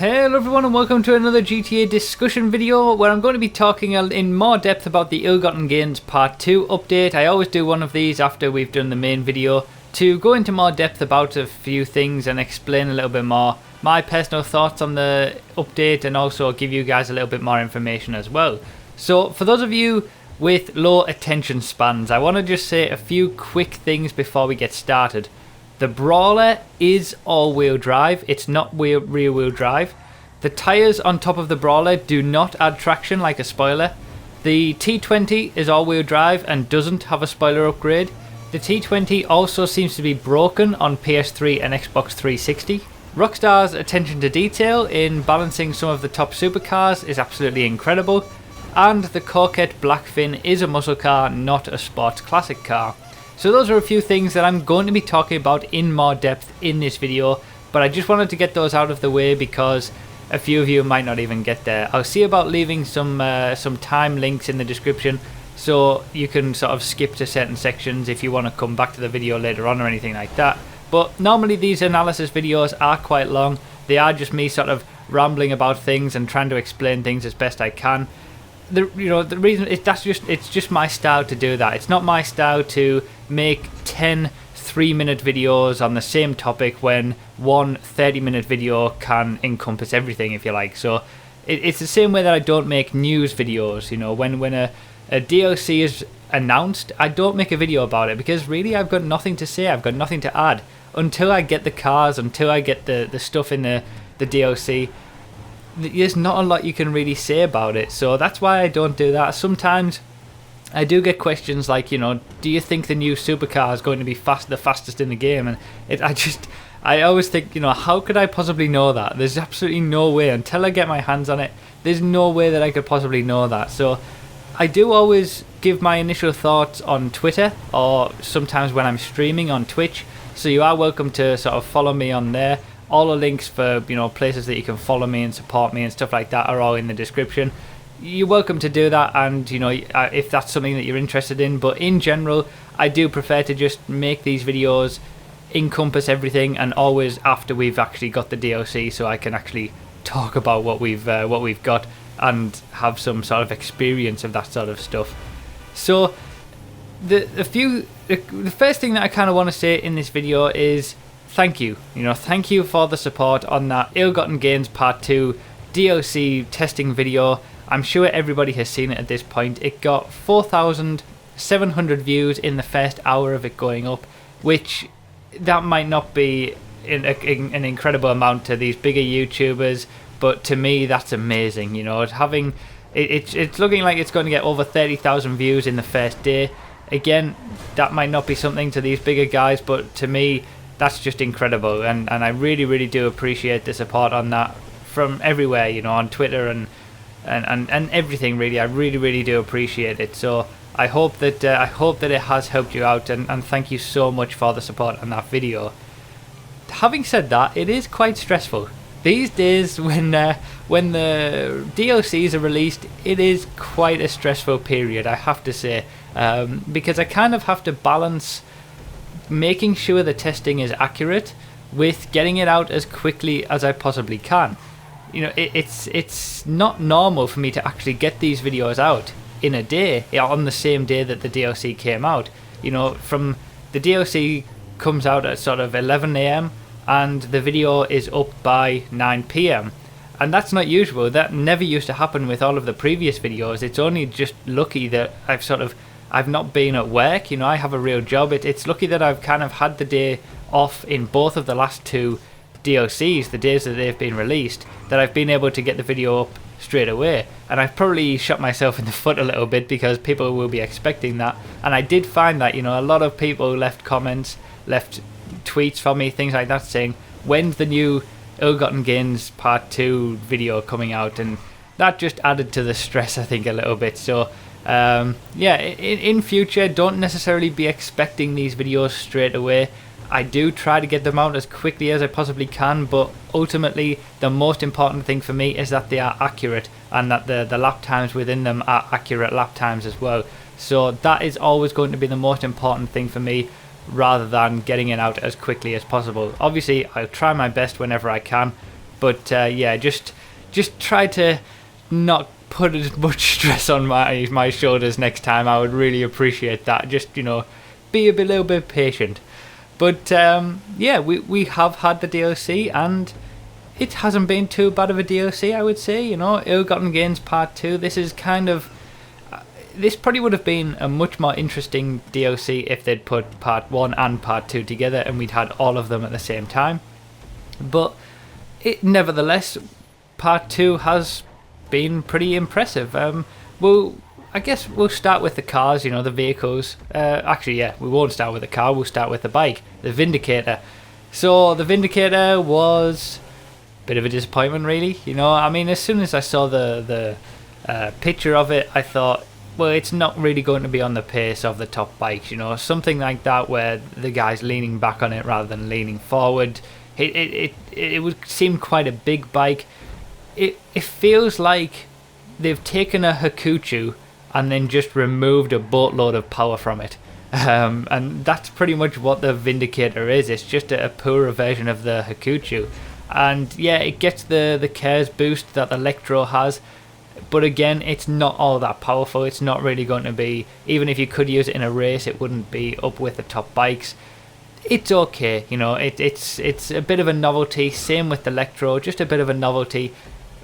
Hello everyone and welcome to another GTA discussion video where I'm going to be talking in more depth about the Ill-Gotten Gains Part 2 update. I always do one of these after we've done the main video to go into more depth about a few things and explain a little bit more my personal thoughts on the update and also give you guys a little bit more information as well. So for those of you with low attention spans, I want to just say a few quick things before we get started. The Brawler is all-wheel drive, it's not rear-wheel drive. The tyres on top of the Brawler do not add traction like a spoiler. The T20 is all-wheel drive and doesn't have a spoiler upgrade. The T20 also seems to be broken on PS3 and Xbox 360. Rockstar's attention to detail in balancing some of the top supercars is absolutely incredible. And the Coquette BlackFin is a muscle car, not a sports classic car. So those are a few things that I'm going to be talking about in more depth in this video, but I just wanted to get those out of the way because a few of you might not even get there. I'll see about leaving some time links in the description so you can sort of skip to certain sections if you want to come back to the video later on or anything like that. But normally these analysis videos are quite long. They are just me sort of rambling about things and trying to explain things as best I can. The reason is it's just my style to do that. It's not my style to make 10 3-minute videos on the same topic when one 30-minute video can encompass everything, if you like. So it's the same way that I don't make news videos. You know, when a DLC is announced, I don't make a video about it because really I've got nothing to say. I've got nothing to add until I get the cars, until I get the stuff in the DLC. There's not a lot you can really say about it, so that's why I don't do that. Sometimes I do get questions like, you know, do you think the new supercar is going to be the fastest in the game? And I always think, you know, how could I possibly know that? There's absolutely no way until I get my hands on it. There's no way that I could possibly know that. So I do always give my initial thoughts on Twitter or sometimes when I'm streaming on Twitch. So you are welcome to sort of follow me on there. All the links for, you know, places that you can follow me and support me and stuff like that are all in the description. You're welcome to do that, and you know, if that's something that you're interested in. But in general, I do prefer to just make these videos encompass everything, and always after we've actually got the DLC, so I can actually talk about what we've got and have some sort of experience of that sort of stuff. So the first thing that I kind of want to say in this video is thank you. You know, thank you for the support on that Ill-Gotten Gains Part 2 DLC testing video. I'm sure everybody has seen it at this point. It got 4,700 views in the first hour of it going up, which that might not be an incredible amount to these bigger YouTubers, but to me that's amazing. You know, it's looking like it's going to get over 30,000 views in the first day. Again, that might not be something to these bigger guys, but to me that's just incredible, and I really do appreciate the support on that from everywhere, you know, on Twitter and everything really. I really do appreciate it. So I hope that it has helped you out, and thank you so much for the support on that video. Having said that, it is quite stressful these days when the DLCs are released. It is quite a stressful period, I have to say, because I kind of have to balance making sure the testing is accurate with getting it out as quickly as I possibly can. You know, it's not normal for me to actually get these videos out in a day, on the same day that the DLC came out. You know, from the DLC comes out at sort of 11 AM and the video is up by 9 PM. And that's not usual. That never used to happen with all of the previous videos. It's only just lucky that I've not been at work. You know, I have a real job. It's lucky that I've kind of had the day off in both of the last two DLCs, the days that they've been released, that I've been able to get the video up straight away. And I've probably shot myself in the foot a little bit because people will be expecting that. And I did find that, you know, a lot of people left comments, left tweets for me, things like that, saying, when's the new Ill-Gotten Gains Part 2 video coming out? And that just added to the stress, I think, a little bit. So yeah, in future, don't necessarily be expecting these videos straight away. I do try to get them out as quickly as I possibly can, but ultimately the most important thing for me is that they are accurate and that the lap times within them are accurate lap times as well. So that is always going to be the most important thing for me, rather than getting it out as quickly as possible. Obviously, I'll try my best whenever I can, But yeah, just try to not put as much stress on my shoulders next time. I would really appreciate that. Just, you know, be a little bit patient. But yeah, we have had the DLC, and it hasn't been too bad of a DLC, I would say. You know, Ill-Gotten Gains Part 2, this is kind of... this probably would have been a much more interesting DLC if they'd put Part 1 and Part 2 together and we'd had all of them at the same time. But nevertheless, Part 2 has been pretty impressive. Well, I guess we'll start with the cars, you know, the vehicles. Actually, yeah, we won't start with the car, we'll start with the bike, the Vindicator. So, the Vindicator was a bit of a disappointment, really. You know, I mean, as soon as I saw the picture of it, I thought, well, it's not really going to be on the pace of the top bikes, you know, something like that where the guy's leaning back on it rather than leaning forward. It would seem quite a big bike. It feels like they've taken a Hakuchu and then just removed a boatload of power from it. And that's pretty much what the Vindicator is. It's just a poorer version of the Hakuchu. And yeah, it gets the Cares boost that the Electro has. But again, it's not all that powerful. It's not really going to be, even if you could use it in a race, it wouldn't be up with the top bikes. It's okay, you know, it's a bit of a novelty. Same with the Electro, just a bit of a novelty.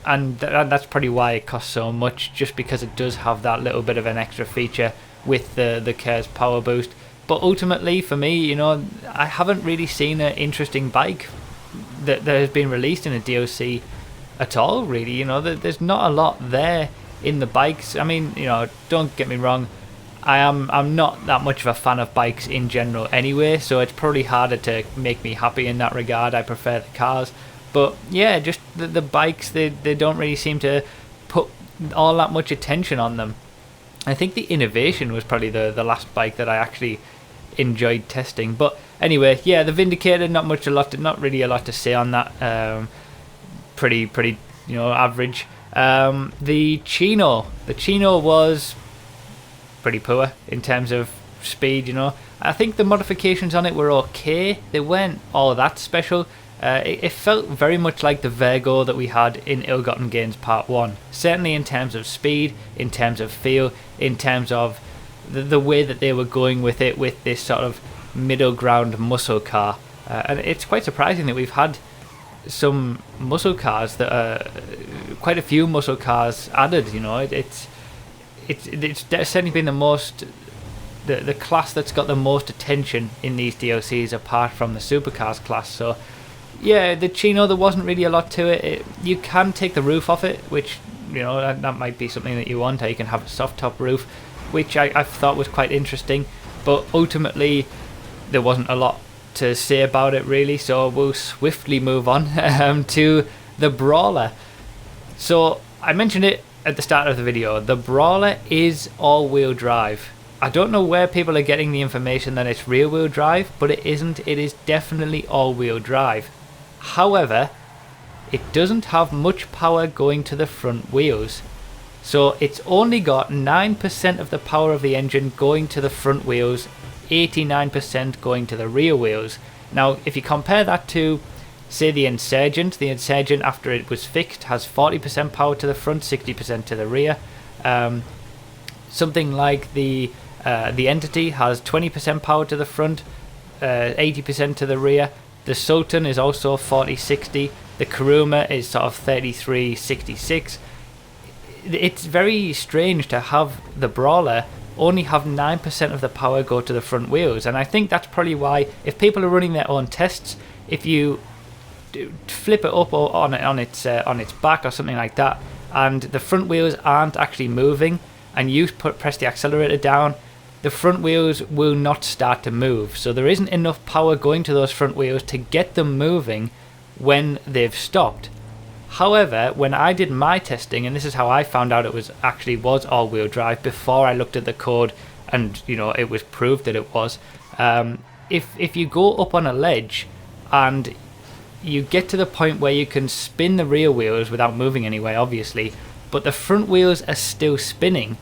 And that's probably why it costs so much, just because it does have that little bit of an extra feature with the Cares power boost. But ultimately, for me, you know, I haven't really seen an interesting bike that has been released in a DLC at all, really. You know, there's not a lot there in the bikes. I mean, you know, don't get me wrong, I'm not that much of a fan of bikes in general anyway, so it's probably harder to make me happy in that regard. I prefer the cars. But yeah, just the bikes, they don't really seem to put all that much attention on them. I think the Innovation was probably the last bike that I actually enjoyed testing. But anyway, yeah, the Vindicator, not really a lot to say on that. Pretty, you know, average. The Chino was pretty poor in terms of speed, you know. I think the modifications on it were okay. They weren't all that special. It felt very much like the Virgo that we had in Ill-Gotten Gains Part 1. Certainly in terms of speed, in terms of feel, in terms of the way that they were going with it, with this sort of middle ground muscle car. And it's quite surprising that we've had some muscle cars that are quite a few muscle cars added, you know. It's certainly been the class that's got the most attention in these DLCs apart from the supercars class. So yeah, the Chino, there wasn't really a lot to it. You can take the roof off it, which, you know, that might be something that you want, or you can have a soft top roof, which I thought was quite interesting. But ultimately there wasn't a lot to say about it, really, so we'll swiftly move on to the Brawler. So I mentioned it at the start of the video, the Brawler is all-wheel drive. I don't know where people are getting the information that it's rear-wheel drive, but it isn't. It is definitely all-wheel drive. However, it doesn't have much power going to the front wheels. So it's only got 9% of the power of the engine going to the front wheels, 89% going to the rear wheels. Now, if you compare that to, say, the Insurgent after it was fixed has 40% power to the front, 60% to the rear. Something like the Entity has 20% power to the front, 80% to the rear. The Sultan is also 40-60. The Kuruma is sort of 33-66. It's very strange to have the Brawler only have 9% of the power go to the front wheels, and I think that's probably why, if people are running their own tests, if you flip it up on its back or something like that, and the front wheels aren't actually moving, and you press the accelerator down, the front wheels will not start to move. So there isn't enough power going to those front wheels to get them moving when they've stopped. However, when I did my testing, and this is how I found out it was all-wheel drive before I looked at the code, and you know, it was proved that it was. If you go up on a ledge and you get to the point where you can spin the rear wheels without moving anywhere, obviously, but the front wheels are still spinning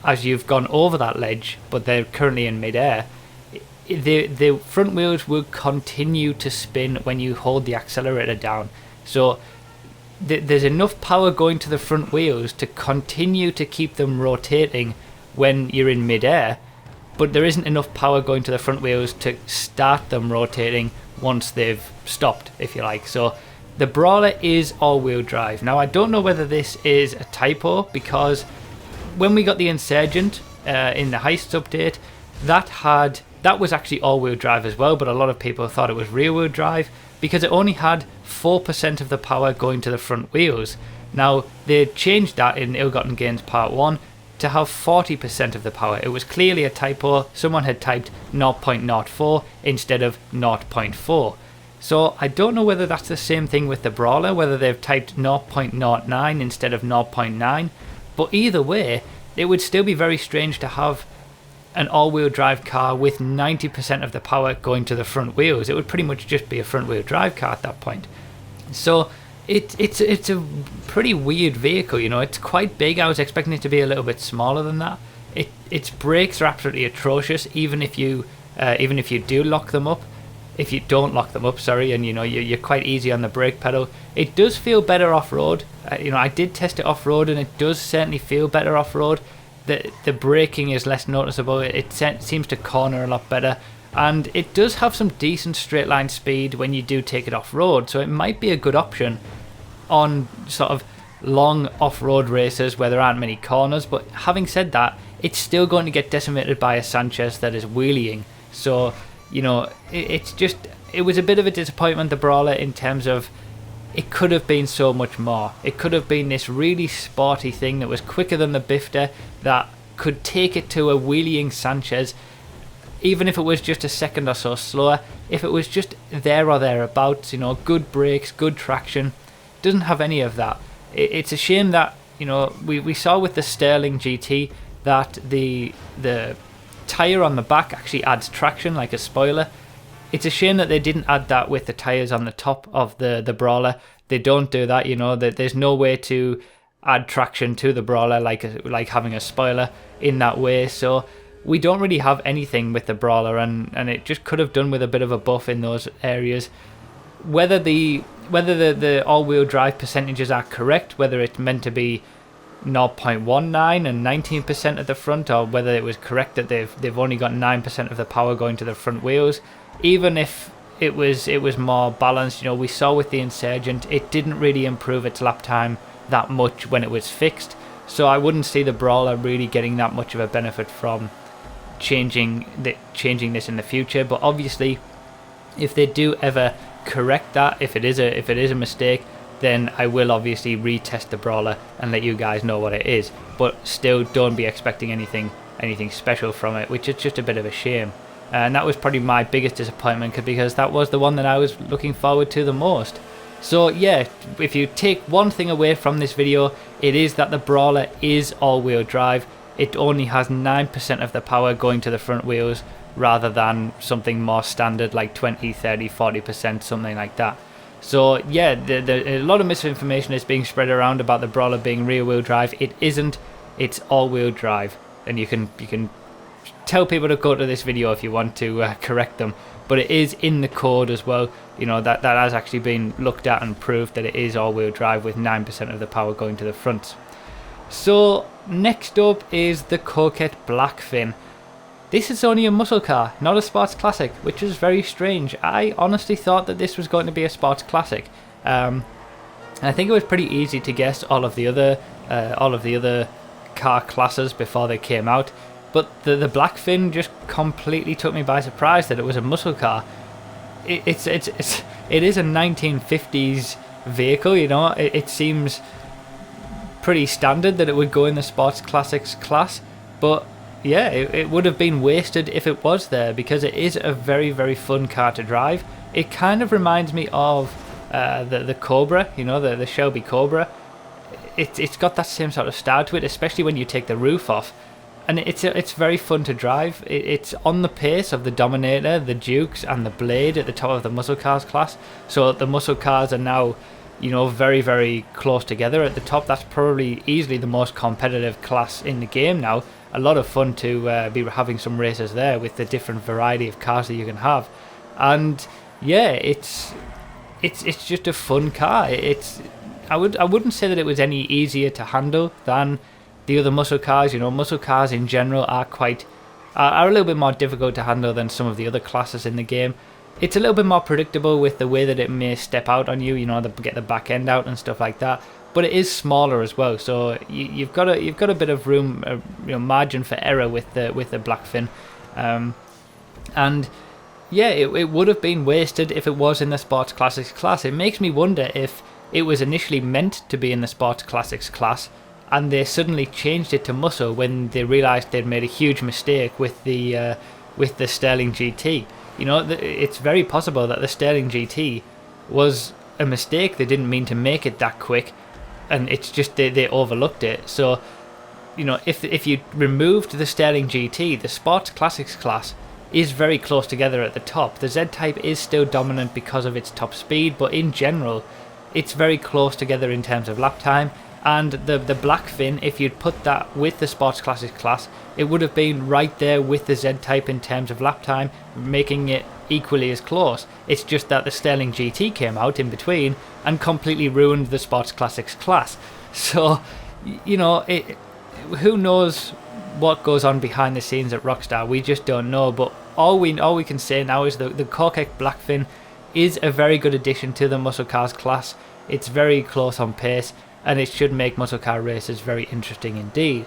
as you've gone over that ledge, but they're currently in mid-air, the front wheels will continue to spin when you hold the accelerator down. So there's enough power going to the front wheels to continue to keep them rotating when you're in mid-air, but there isn't enough power going to the front wheels to start them rotating once they've stopped, if you like. So the Brawler is all-wheel drive. Now I don't know whether this is a typo, because when we got the Insurgent in the Heists update, that was actually all-wheel drive as well, but a lot of people thought it was rear-wheel drive because it only had 4% of the power going to the front wheels. Now they changed that in Ill-Gotten Gains Part 1 to have 40% of the power. It was clearly a typo. Someone had typed 0.04 instead of 0.4. So I don't know whether that's the same thing with the Brawler, whether they've typed 0.09 instead of 0.9, but either way, it would still be very strange to have an all-wheel drive car with 90% of the power going to the front wheels. It would pretty much just be a front-wheel drive car at that point. So it's a pretty weird vehicle, you know. It's quite big. I was expecting it to be a little bit smaller than that. Its brakes are absolutely atrocious, even if you do lock them up. If you don't lock them up, sorry, and you know you're quite easy on the brake pedal. It does feel better off-road. You know, I did test it off-road, and it does certainly feel better off-road. The braking is less noticeable. It seems to corner a lot better, and it does have some decent straight line speed when you do take it off-road, so it might be a good option on sort of long off-road races where there aren't many corners. But having said that, it's still going to get decimated by a Sanchez that is wheeling. So, you know, it was a bit of a disappointment, the Brawler, in terms of it could have been so much more. It could have been this really sporty thing that was quicker than the Bifter, that could take it to a wheeling Sanchez, even if it was just a second or so slower. If it was just there or thereabouts, you know, good brakes, good traction, doesn't have any of that. It's a shame that, you know, we saw with the Sterling GT that the tyre on the back actually adds traction like a spoiler. It's a shame that they didn't add that with the tyres on the top of the Brawler. They don't do that, you know. There's no way to add traction to the Brawler like having a spoiler in that way. So we don't really have anything with the Brawler, and it just could have done with a bit of a buff in those areas. Whether the all-wheel drive percentages are correct, whether it's meant to be 0.19 and 19% at the front, or whether it was correct that they've only got 9% of the power going to the front wheels, even if it was more balanced, you know, we saw with the Insurgent, it didn't really improve its lap time that much when it was fixed. So I wouldn't see the Brawler really getting that much of a benefit from changing this in the future. But obviously, if they do ever correct that, if it is a mistake, then I will obviously retest the Brawler and let you guys know what it is. But still, don't be expecting anything special from it, which is just a bit of a shame. And that was probably my biggest disappointment, because that was the one that I was looking forward to the most. So yeah, if you take one thing away from this video, it is that the Brawler is all-wheel drive. It only has 9% of the power going to the front wheels, rather than something more standard like 20, 30, 40%, something like that. So yeah, a lot of misinformation is being spread around about the Brawler being rear-wheel drive. It isn't. It's all-wheel drive, and you can tell people to go to this video if you want to correct them. But it is in the code as well. You know, that has actually been looked at and proved that it is all-wheel drive with 9% of the power going to the front. So next up is the Coquette BlackFin. This is only a muscle car, not a sports classic, which is very strange. I honestly thought that this was going to be a sports classic. I think it was pretty easy to guess all of the other car classes before they came out. But the BlackFin just completely took me by surprise that it was a muscle car. It is a 1950s vehicle, you know. It seems pretty standard that it would go in the sports classics class, but yeah, it would have been wasted if it was there, because it is a very, very fun car to drive. It kind of reminds me of the Cobra, you know, the Shelby Cobra. It's got that same sort of style to it, especially when you take the roof off. And it's very fun to drive. It's on the pace of the Dominator, the Dukes, and the Blade at the top of the muscle cars class. So the muscle cars are now, you know, very, very close together at the top. That's probably easily the most competitive class in the game now. A lot of fun to be having some races there with the different variety of cars that you can have. And yeah, it's just a fun car. I wouldn't say that it was any easier to handle than the other muscle cars. You know, muscle cars in general are a little bit more difficult to handle than some of the other classes in the game. It's a little bit more predictable with the way that it may step out on you, you know, get the back end out and stuff like that. But it is smaller as well, so you've got a bit of room, you know, margin for error with the BlackFin, and yeah, it would have been wasted if it was in the Sports Classics class. It makes me wonder if it was initially meant to be in the Sports Classics class, and they suddenly changed it to muscle when they realised they'd made a huge mistake with the Sterling GT. You know, it's very possible that the Sterling GT was a mistake. They didn't mean to make it that quick, and it's just they overlooked it. So, you know, if you removed the Sterling GT, the Sports Classics class is very close together at the top. The Z-Type is still dominant because of its top speed, but in general, it's very close together in terms of lap time. And the BlackFin, if you'd put that with the Sports Classics class, it would have been right there with the Z-Type in terms of lap time, making it equally as close. It's just that the Sterling GT came out in between and completely ruined the Sports Classics class. So, you know, who knows what goes on behind the scenes at Rockstar? We just don't know. But all we can say now is the Coquette BlackFin is a very good addition to the muscle cars class. It's very close on pace, and it should make muscle car races very interesting indeed.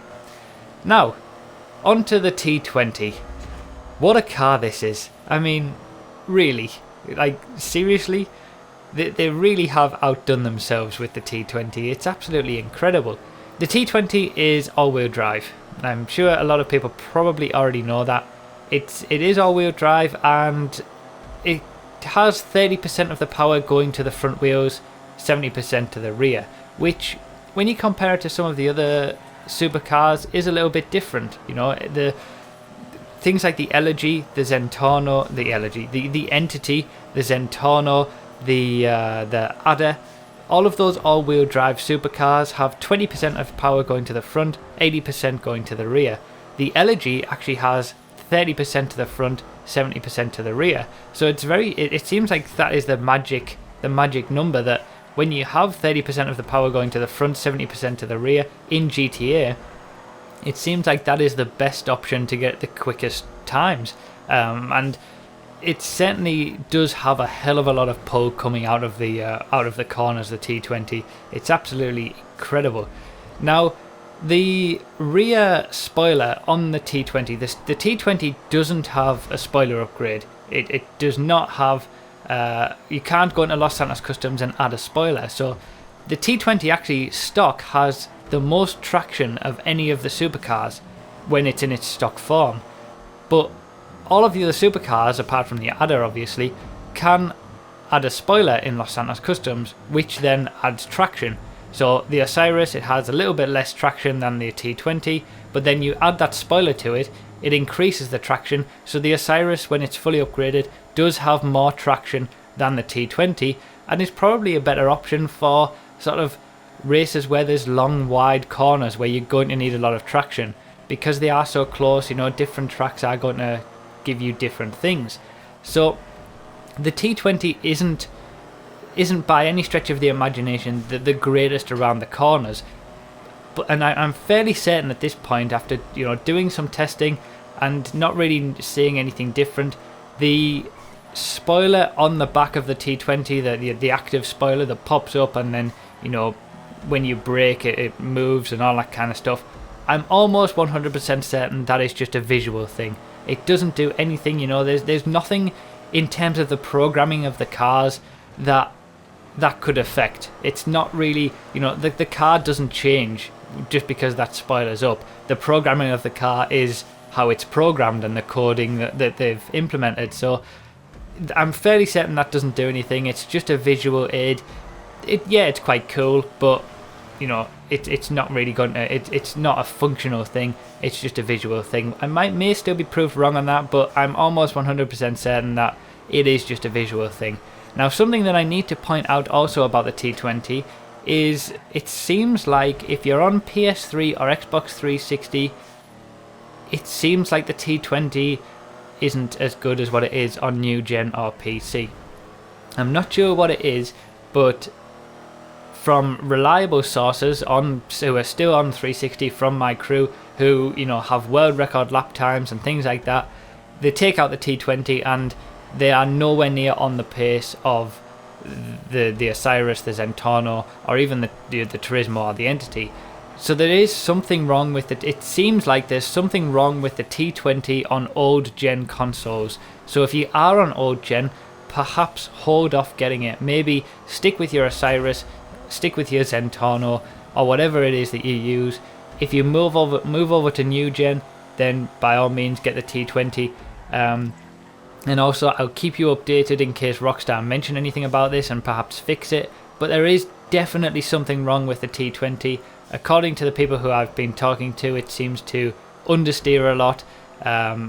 Now, onto the T20. What a car this is. I mean, really, like, seriously, they really have outdone themselves with the T20. It's absolutely incredible. The T20 is all-wheel drive. I'm sure a lot of people probably already know that. It is all-wheel drive, and it has 30% of the power going to the front wheels, 70% to the rear, which, when you compare it to some of the other supercars, is a little bit different. You know, the things like the Elegy, the Zentorno, the Entity, the Zentorno, the Adder, all of those all-wheel drive supercars have 20% of power going to the front, 80% going to the rear. The Elegy actually has 30% to the front, 70% to the rear. So it seems like that is the magic number, that when you have 30% of the power going to the front, 70% to the rear in GTA, it seems like that is the best option to get the quickest times. And it certainly does have a hell of a lot of pull coming out of the corners, the T20. It's absolutely incredible. Now, the rear spoiler on the T20, the T20 doesn't have a spoiler upgrade. It does not have... you can't go into Los Santos Customs and add a spoiler. So the T20 actually stock has the most traction of any of the supercars when it's in its stock form. But all of the other supercars, apart from the Adder obviously, can add a spoiler in Los Santos Customs, which then adds traction. So the Osiris, it has a little bit less traction than the T20, but then you add that spoiler to it, it increases the traction. So the Osiris, when it's fully upgraded, does have more traction than the T20, and is probably a better option for sort of races where there's long, wide corners where you're going to need a lot of traction. Because they are so close, you know, different tracks are going to give you different things. So the T20 isn't by any stretch of the imagination the greatest around the corners, and I'm fairly certain at this point, after, you know, doing some testing and not really seeing anything different, the spoiler on the back of the T20, the active spoiler that pops up, and then, you know, when you brake it moves and all that kind of stuff, I'm almost 100% certain that is just a visual thing. It doesn't do anything, you know, there's nothing in terms of the programming of the cars that could affect. It's not really, you know, the car doesn't change just because that spoiler's up. The programming of the car is how it's programmed and the coding that they've implemented. So I'm fairly certain that doesn't do anything. It's just a visual aid. Yeah, it's quite cool, but, you know, it's not really going to... It's not a functional thing. It's just a visual thing. I may still be proved wrong on that, but I'm almost 100% certain that it is just a visual thing. Now, something that I need to point out also about the T20 is it seems like if you're on PS3 or Xbox 360, it seems like the T20 isn't as good as what it is on new gen or PC. I'm not sure what it is, but from reliable sources who are still on 360 from my crew, who have world record lap times and things like that. They take out the T20 and they are nowhere near on the pace of the Osiris, the Zentorno, or even the Turismo or the Entity. So there is something wrong with it. It seems like there's something wrong with the T20 on old gen consoles. So if you are on old gen, perhaps hold off getting it. Maybe stick with your Osiris, stick with your Zentorno, or whatever it is that you use. If you move over to new gen, then by all means get the T20. And also I'll keep you updated in case Rockstar mention anything about this and perhaps fix it. But there is definitely something wrong with the T20. According to the people who I've been talking to, it seems to understeer a lot.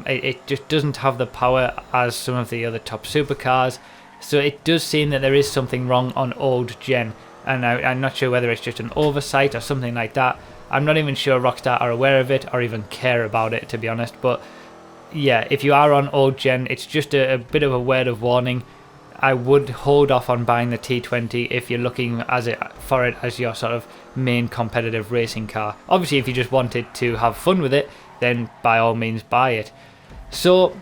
It just doesn't have the power as some of the other top supercars. So it does seem that there is something wrong on old gen. And I'm not sure whether it's just an oversight or something like that. I'm not even sure Rockstar are aware of it or even care about it, to be honest. But yeah, if you are on old gen, it's just a bit of a word of warning. I would hold off on buying the T20 if you're looking for it as your sort of main competitive racing car. Obviously, if you just wanted to have fun with it, then by all means buy it. So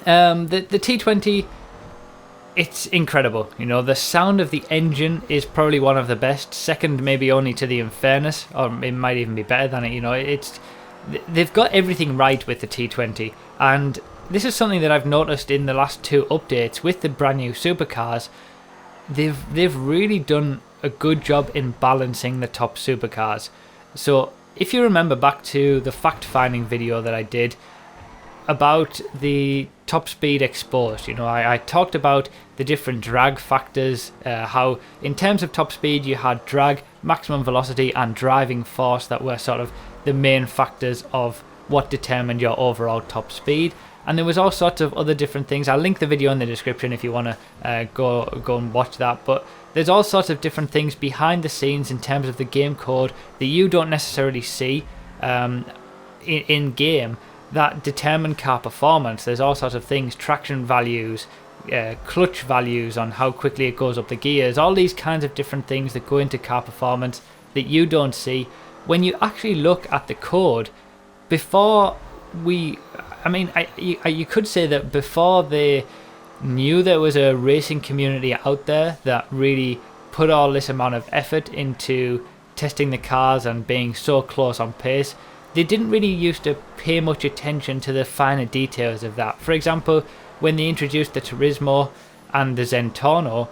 the T20, it's incredible. The sound of the engine is probably one of the best, second maybe only to the Infernus, or it might even be better than it. They've got everything right with the T20, and this is something that I've noticed in the last two updates with the brand new supercars. They've really done a good job in balancing the top supercars. So if you remember back to the fact-finding video that I did about the top speed exposed, I talked about the different drag factors, how in terms of top speed you had drag, maximum velocity and driving force that were sort of the main factors of what determined your overall top speed. And there was all sorts of other different things. I'll link the video in the description if you want to go and watch that. But there's all sorts of different things behind the scenes in terms of the game code that you don't necessarily see in game that determine car performance. There's all sorts of things, traction values, clutch values on how quickly it goes up the gears, all these kinds of different things that go into car performance that you don't see. When you actually look at the code, before you could say that before they knew there was a racing community out there that really put all this amount of effort into testing the cars and being so close on pace, they didn't really used to pay much attention to the finer details of that. For example, when they introduced the Turismo and the Zentorno,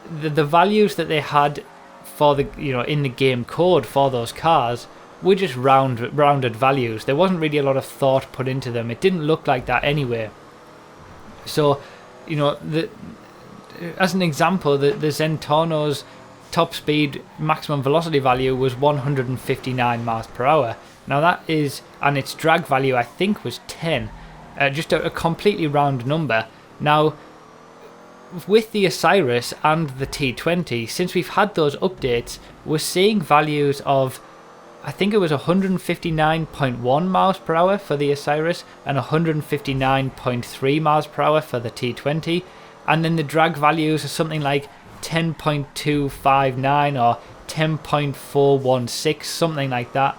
the values that they had for the in the game code for those cars were just rounded values. There wasn't really a lot of thought put into them. It didn't look like that anyway. So, as an example, the Zentorno's top speed maximum velocity value was 159 miles per hour. Now that is, and its drag value I think was 10, just a completely round number. Now, with the Osiris and the T20, since we've had those updates, we're seeing values of, I think it was 159.1 miles per hour for the Osiris and 159.3 miles per hour for the T20. And then the drag values are something like 10.259 or 10.416, something like that.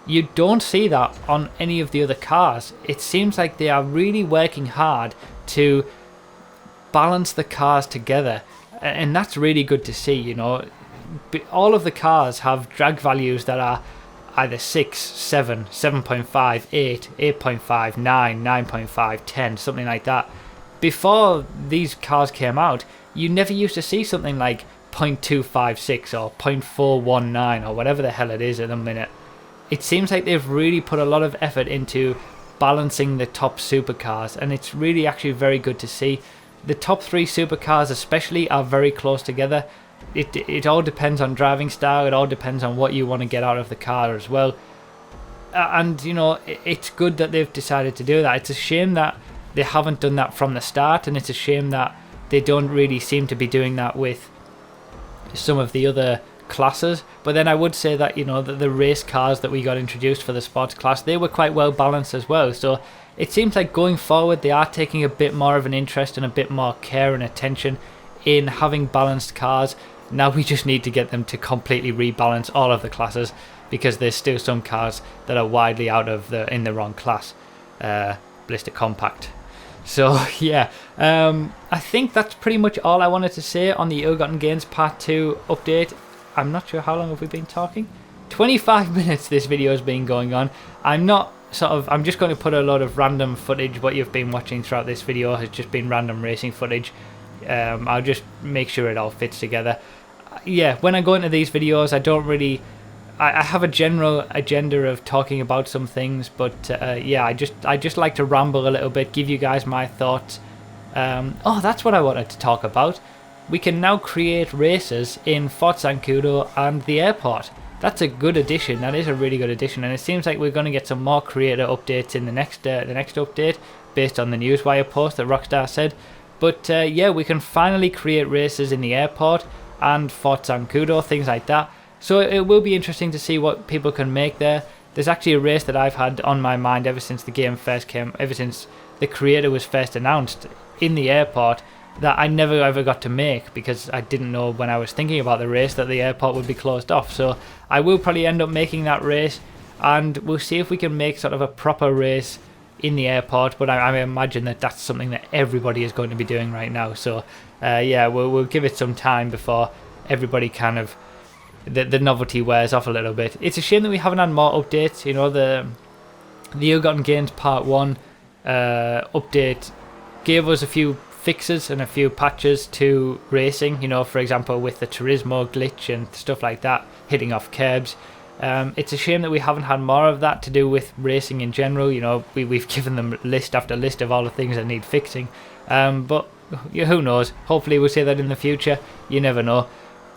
You don't see that on any of the other cars. It seems like they are really working hard to balance the cars together, and that's really good to see. All of the cars have drag values that are either 6, 7, 7.5, 8, 8.5, 9, 9.5, 10, something like that. Before these cars came out, you never used to see something like 0.256 or 0.419 or whatever the hell it is at the minute. It seems like they've really put a lot of effort into balancing the top supercars, and it's really actually very good to see. The top 3 supercars especially are very close together. It all depends on driving style, it all depends on what you want to get out of the car as well. And it's good that they've decided to do that. It's a shame that they haven't done that from the start, and it's a shame that they don't really seem to be doing that with some of the other classes. But then I would say that the race cars that we got introduced for the sports class, they were quite well balanced as well. So it seems like going forward they are taking a bit more of an interest and a bit more care and attention in having balanced cars. Now we just need to get them to completely rebalance all of the classes, because there's still some cars that are widely out of in the wrong class. Blister Compact. So yeah, I think that's pretty much all I wanted to say on the Ill-Gotten Gains Part 2 update. I'm not sure how long have we been talking. 25 minutes this video has been going on. I'm just going to put a lot of random footage. What you've been watching throughout this video has just been random racing footage. I'll just make sure it all fits together. Yeah, when I go into these videos, I don't really... I have a general agenda of talking about some things, but yeah, I just like to ramble a little bit, give you guys my thoughts. Oh, that's what I wanted to talk about. We can now create races in Fort Zancudo and the airport. That's a good addition. That is a really good addition, and it seems like we're going to get some more creator updates in the next update, based on the Newswire post that Rockstar said. But yeah, we can finally create races in the airport and Fort Zancudo, things like that. So it will be interesting to see what people can make there. There's actually a race that I've had on my mind ever since the game first came, ever since the creator was first announced in the airport, that I never ever got to make, because I didn't know when I was thinking about the race that the airport would be closed off. So I will probably end up making that race, and we'll see if we can make sort of a proper race in the airport. But I imagine that that's something that everybody is going to be doing right now. So yeah, we'll give it some time before everybody kind of the novelty wears off a little bit. It's a shame that we haven't had more updates. You know, the Ill-Gotten Gains Part 1 update gave us a few fixes and a few patches to racing, you know, for example with the Turismo glitch and stuff like that, hitting off curbs. It's a shame that we haven't had more of that to do with racing in general. You know, we've given them list after list of all the things that need fixing, but who knows, hopefully we'll see that in the future, you never know.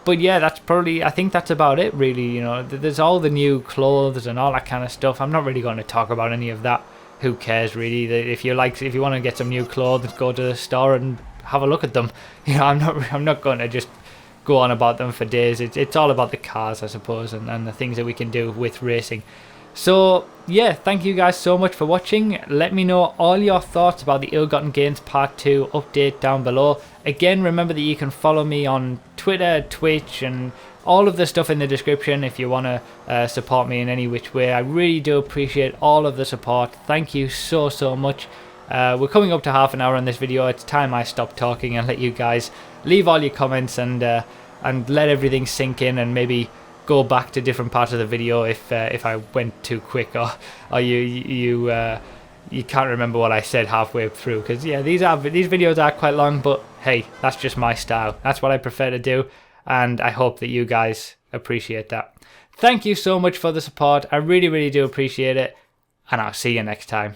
But yeah, that's probably, I think that's about it really. You know, there's all the new clothes and all that kind of stuff. I'm not really going to talk about any of that. Who cares really? If you want to get some new clothes, go to the store and have a look at them. You know, I'm not going to just go on about them for days. It's all about the cars, I suppose, and the things that we can do with racing. So yeah, thank you guys so much for watching. Let me know all your thoughts about the Ill-Gotten Gains Part 2 update down below. Again, remember that you can follow me on Twitter, Twitch, and all of the stuff in the description if you want to support me in any which way. I really do appreciate all of the support. Thank you so much. We're coming up to half an hour on this video. It's time I stop talking and let you guys leave all your comments and let everything sink in, and maybe go back to different parts of the video if I went too quick, or you can't remember what I said halfway through, because yeah, these videos are quite long, but hey, that's just my style. That's what I prefer to do, and I hope that you guys appreciate that. Thank you so much for the support. I really do appreciate it, and I'll see you next time.